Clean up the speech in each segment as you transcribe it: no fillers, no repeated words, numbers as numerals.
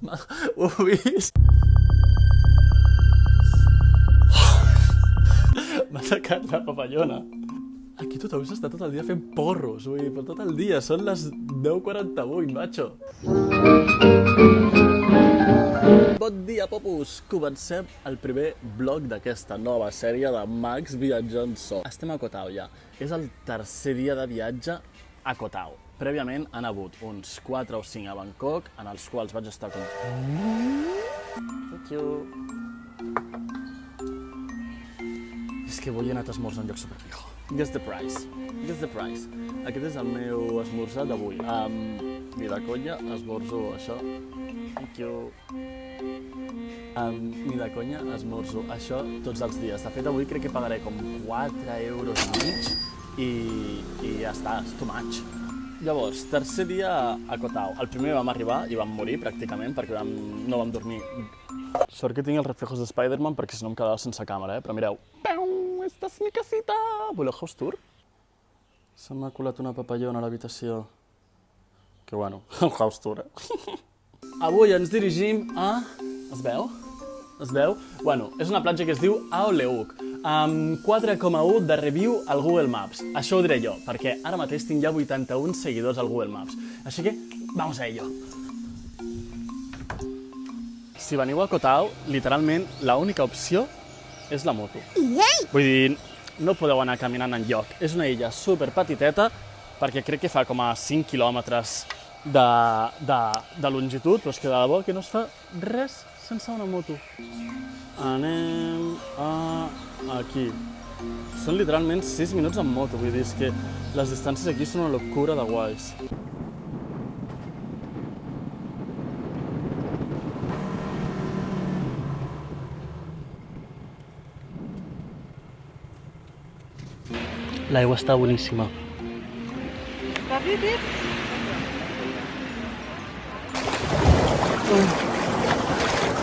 Ho he vist? M'ha atacat la papallona. Aquí tothom s'està tot el dia fent porros, vull dir, per tot el dia. Són les 10:48, macho. Bon dia, popus! Comencem el primer vlog d'aquesta nova sèrie de Max viatjant sol. Estem a Koh Tao ja. És el tercer dia de viatge a Koh Tao. Prèviament han hagut uns 4 o 5 a Bangkok, en els quals vaig estar com... Thank you. És que avui he anat a esmorzar a un lloc superfijo. Guess the price. Guess the price. Aquest és el meu esmorzar d'avui. Ni de conya, esmorzo això. Thank you. Ni de conya, esmorzo això tots els dies. De fet, avui crec que pagaré com 4 euros i mig i ja està, és too much. Llavors, tercer dia a Koh Tao. El primer vam arribar i vam morir pràcticament perquè no vam dormir. Sort que tinc els reflejos de Spider-Man perquè si no em quedava sense càmera, però mireu. Esta és mi casita! Voleu house tour? Se m'ha colat una papallona a l'habitació. Que bueno, un house tour, Avui ens dirigim a... Es veu? Es veu? Bueno, és una platja que es diu Ao Leuk, amb 4,1 de review al Google Maps. Això ho diré jo, perquè ara mateix tinc ja 81 seguidors al Google Maps. Així que, vamos a ello. Si veniu a Koh Tao, literalment, l'única opció és la moto. Vull dir, no podeu anar caminant enlloc. És una illa super petiteta, perquè crec que fa com a 5 quilòmetres de longitud, però és que de debò que no es fa res sense una moto. Anem aquí. Són literalment 6 minuts en moto, vull dir, és que les distàncies aquí són una locura de guais. L'aigua està boníssima.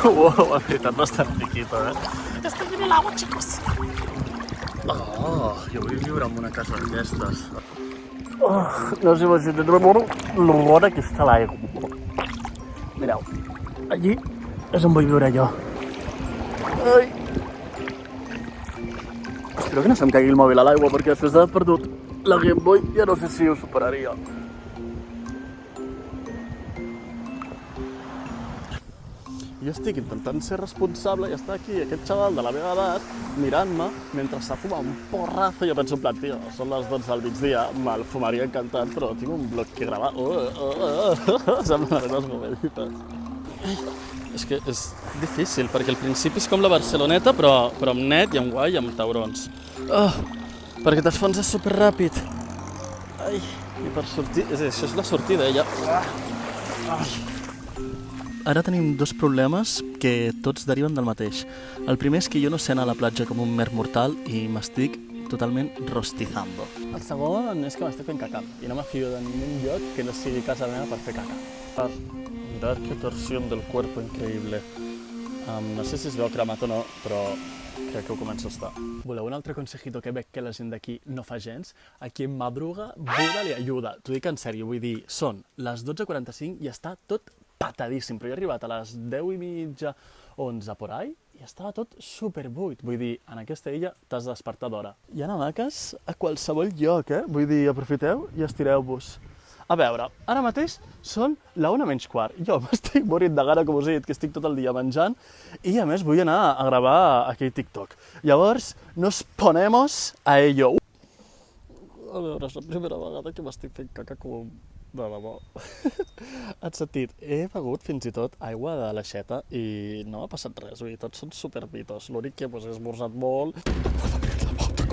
Wow, la veritat bastant piquito, Estoy en el agua, chicos. Jo vull viure en una casa d'aquestes. No us imagineu lo bona que està l'aigua. Mireu, allí és on vull viure jo. Ai. Espero que no se'm caigui el mòbil a l'aigua, perquè després d'haver perdut la Game Boy ja no sé si ho superaria. Jo estic intentant ser responsable i està aquí aquest xaval de la meva edat mirant-me mentre s'ha fumat un porrazo. Jo penso en plan, tio, són les 12 del migdia, me'l fumaria encantat, però tinc un vlog que gravar. Semblaré les momentites. És que és difícil, perquè al principi és com la Barceloneta, però amb net i amb guai i amb taurons. Perquè t'esfonses superràpid. Ai, i per sortir... Això és la sortida, ja. Ara tenim dos problemes que tots deriven del mateix. El primer és que jo no sé anar a la platja com un mer mortal i m'estic totalment rostizando. El segon és que m'estic fent caca i no m'afio de ningú lloc que no sigui casa meva per fer caca. Mirad que torsión del cuerpo increïble. No sé si es veu cremat o no, però crec que ho començo a estar. Voleu un altre consejito que veig que la gent d'aquí no fa gens? Aquí en madruga, Buda li ajuda. T'ho dic en sèrio, vull dir, són les 12:45 i està tot patadíssim, però he arribat a les 10:30, 11 por ahí, i estava tot superbuit. Vull dir, en aquesta illa t'has de despertar d'hora. Hi ha hamaques a qualsevol lloc, Vull dir, aprofiteu i estireu-vos. A veure, ara mateix són la 1:15. Jo m'estic morint de gana, com us he dit, que estic tot el dia menjant, i a més vull anar a gravar aquell TikTok. Llavors, nos ponemos a ello. A veure, és la primera vegada que m'estic fent caca com de debò. Has sentit? He begut fins i tot aigua de l'aixeta i no m'ha passat res, vull dir, tots són supermitos. L'únic que he esmorzat molt...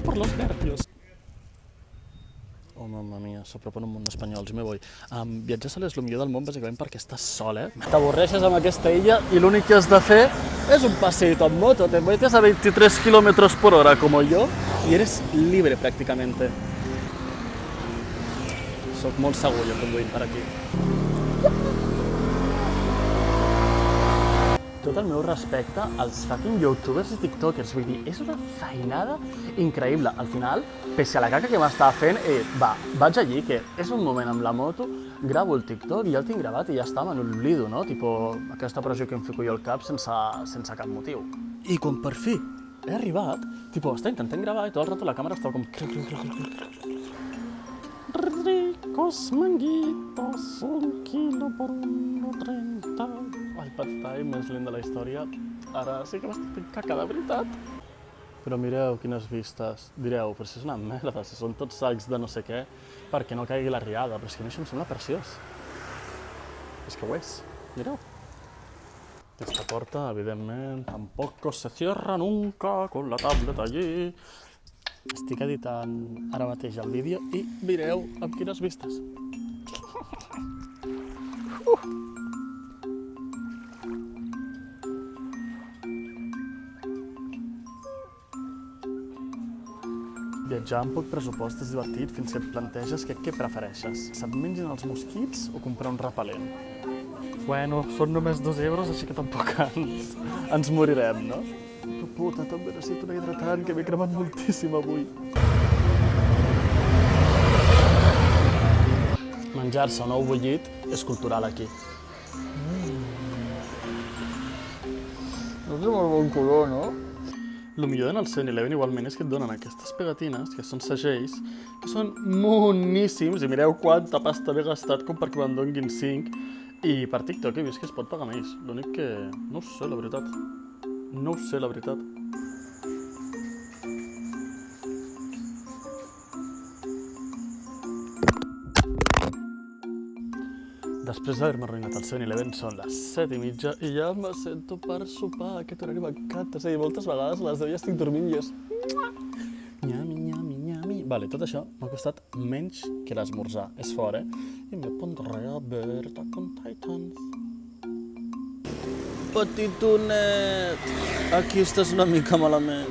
per los nervios. Oh, mamma mia, s'apropen un munt d'espanyols i me voy. Viatjar sol és el millor del món, bàsicament perquè estàs sol, T'avorreixes amb aquesta illa i l'únic que has de fer és un passeito en moto. Te metes a 23 km por hora, como yo, y eres libre prácticamente. Soc molt segur jo conduint per aquí. tot el meu respecte als fucking youtubers i tiktokers. Vull dir, és una feinada increïble. Al final, pese a la caca que m'estava fent, vaig allí, que és un moment amb la moto, gravo el TikTok i ja el tinc gravat i ja està, me n'oblido, no? Tipo, aquesta pressió que em fico jo al cap sense cap motiu. I quan per fi he arribat, tipo, estava intentant gravar i tot el rato la càmera estava com... Ricos manguitos, 1 kilo por 1,30. Ai, pad thai més lent de la història. Ara sí que m'estic fent caca de veritat. Però mireu quines vistes. Direu, però si és una merda, si són tots sacs de no sé què, perquè no caigui la riada. Però és que a mi això em sembla preciós. És que ho és. Mireu. Esta porta, evidentment, tampoco se cierra nunca con la tablet allí. Estic editant ara mateix el vídeo i mireu amb quines vistes. Viatjar amb poc pressupost és divertit fins que et planteges què prefereixes. Se't mengin els mosquits o comprar un repel·lent? Bueno, són només 2 euros, així que tampoc ens morirem, no? Però puta, també necessito una hidratant, que m'he cremat moltíssim avui. Menjar-se un ou bullit és cultural aquí. No té molt bon color, no? El millor d'anar al 7-Eleven igualment és que et donen aquestes pegatines, que són segells, que són moníssims, i mireu quanta pasta m'he gastat com perquè me'n donguin 5, i per TikTok he vist que es pot pagar més. L'únic que no ho sé, la veritat. No ho sé, la veritat. Després d'haver-me arruïnat el 7-Eleven són les 7:30 i ja me sento per sopar. Aquest horari m'encanta. És a dir, moltes vegades a les 10 ja estic dormint i és... Nyami, nyami, nyami. Vale, tot això m'ha costat menys que l'esmorzar. És fort, I me pondré a ver Attack on Titans. Petitonet! Aquí estàs una mica malament.